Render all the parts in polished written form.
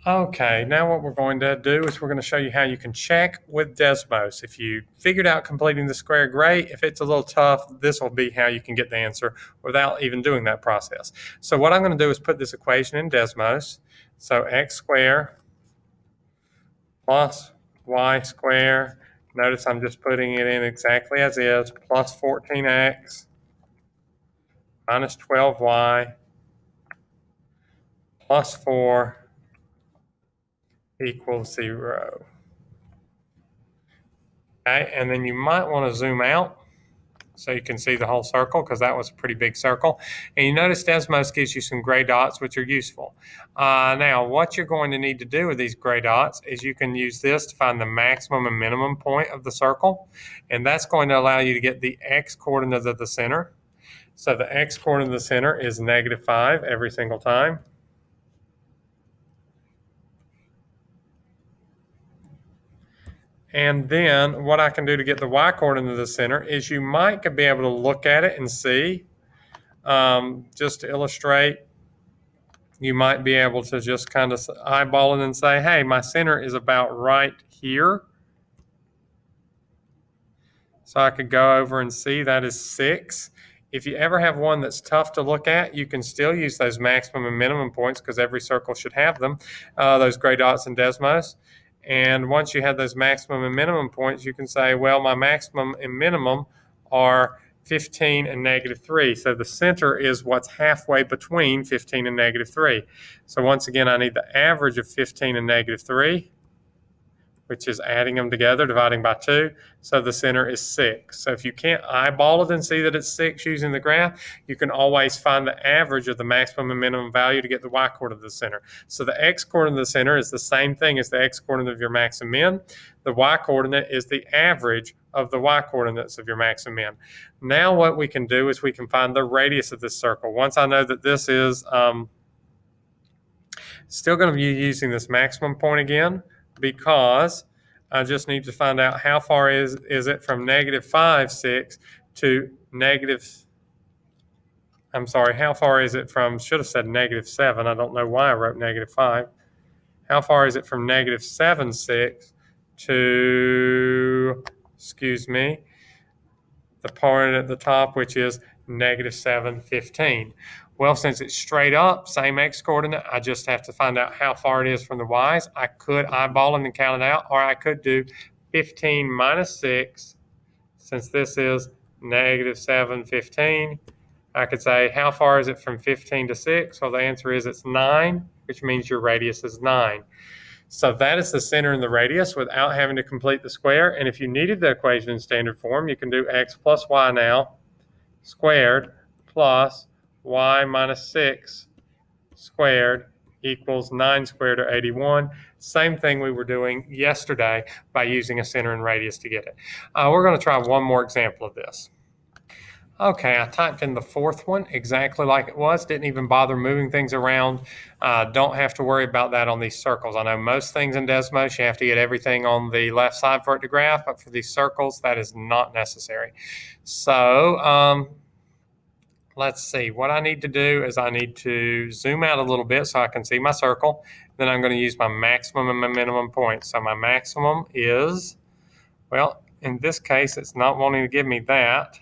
Okay, now what we're going to do is we're going to show you how you can check with Desmos. If you figured out completing the square, great. If it's a little tough, this will be how you can get the answer without even doing that process. So what I'm going to do is put this equation in Desmos. So x squared plus y squared. Notice I'm just putting it in exactly as is, plus 14x minus 12y plus 4 equals 0. Okay, and then you might want to zoom out so you can see the whole circle, because that was a pretty big circle. And you notice Desmos gives you some gray dots, which are useful. Now, what you're going to need to do with these gray dots is you can use this to find the maximum and minimum point of the circle, and that's going to allow you to get the x-coordinate of the center. So the x-coordinate of the center is -5 every single time. And then what I can do to get the y-coordinate of the center is you might be able to look at it and see, just to illustrate, you might be able to just kind of eyeball it and say, hey, my center is about right here. So I could go over and see that is 6. If you ever have one that's tough to look at, you can still use those maximum and minimum points, because every circle should have them, those gray dots in Desmos. And once you have those maximum and minimum points, you can say, well, my maximum and minimum are 15 and -3. So the center is what's halfway between 15 and -3. So once again, I need the average of 15 and -3, which is adding them together, dividing by 2. So the center is 6. So if you can't eyeball it and see that it's 6 using the graph, you can always find the average of the maximum and minimum value to get the y-coordinate of the center. So the x-coordinate of the center is the same thing as the x-coordinate of your max and min. The y-coordinate is the average of the y-coordinates of your max and min. Now what we can do is we can find the radius of this circle. Once I know that this is still going to be using this maximum point again, because I just need to find out how far is it from -5, 6 to how far is it from, should have said -7. I don't know why I wrote -5. How far is it from -7, 6 to, the part at the top, which is -7, 15. Well, since it's straight up, same x-coordinate, I just have to find out how far it is from the y's. I could eyeball them and count it out, or I could do 15 minus 6, since this is -7, 15. I could say, how far is it from 15 to 6? Well, the answer is it's 9, which means your radius is 9. So that is the center and the radius without having to complete the square. And if you needed the equation in standard form, you can do x plus y now squared plus y minus 6 squared equals 9 squared, or 81. Same thing we were doing yesterday by using a center and radius to get it. We're going to try one more example of this. Okay, I typed in the fourth one exactly like it was. Didn't even bother moving things around. Don't have to worry about that on these circles. I know most things in Desmos, you have to get everything on the left side for it to graph, but for these circles, that is not necessary. So let's see. What I need to do is I need to zoom out a little bit so I can see my circle. Then I'm going to use my maximum and my minimum points. So my maximum is, well, in this case, it's not wanting to give me that.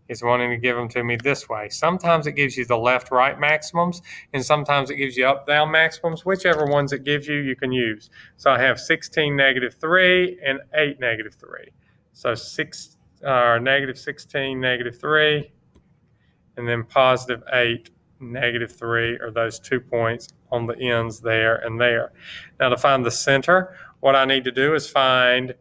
It's wanting to give them to me this way. Sometimes it gives you the left-right maximums, and sometimes it gives you up-down maximums. Whichever ones it gives you, you can use. So I have 16, -3, and 8, -3. So -16, -3, and then +8, -3 are those 2 points on the ends there and there. Now to find the center, what I need to do is find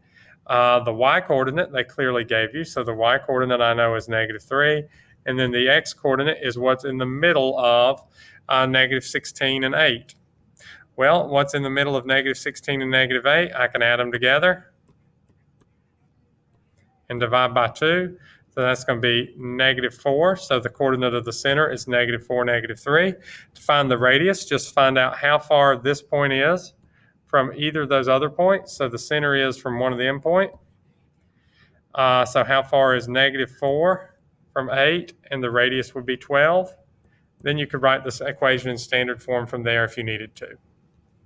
the y-coordinate they clearly gave you. So the y-coordinate I know is -3. And then the x-coordinate is what's in the middle of -16 and 8. Well, what's in the middle of -16 and -8? I can add them together and divide by 2. So that's going to be -4. So the coordinate of the center is -4, -3. To find the radius, just find out how far this point is from either of those other points. So the center is from one of the endpoint. So how far is -4 from 8? And the radius would be 12. Then you could write this equation in standard form from there if you needed to.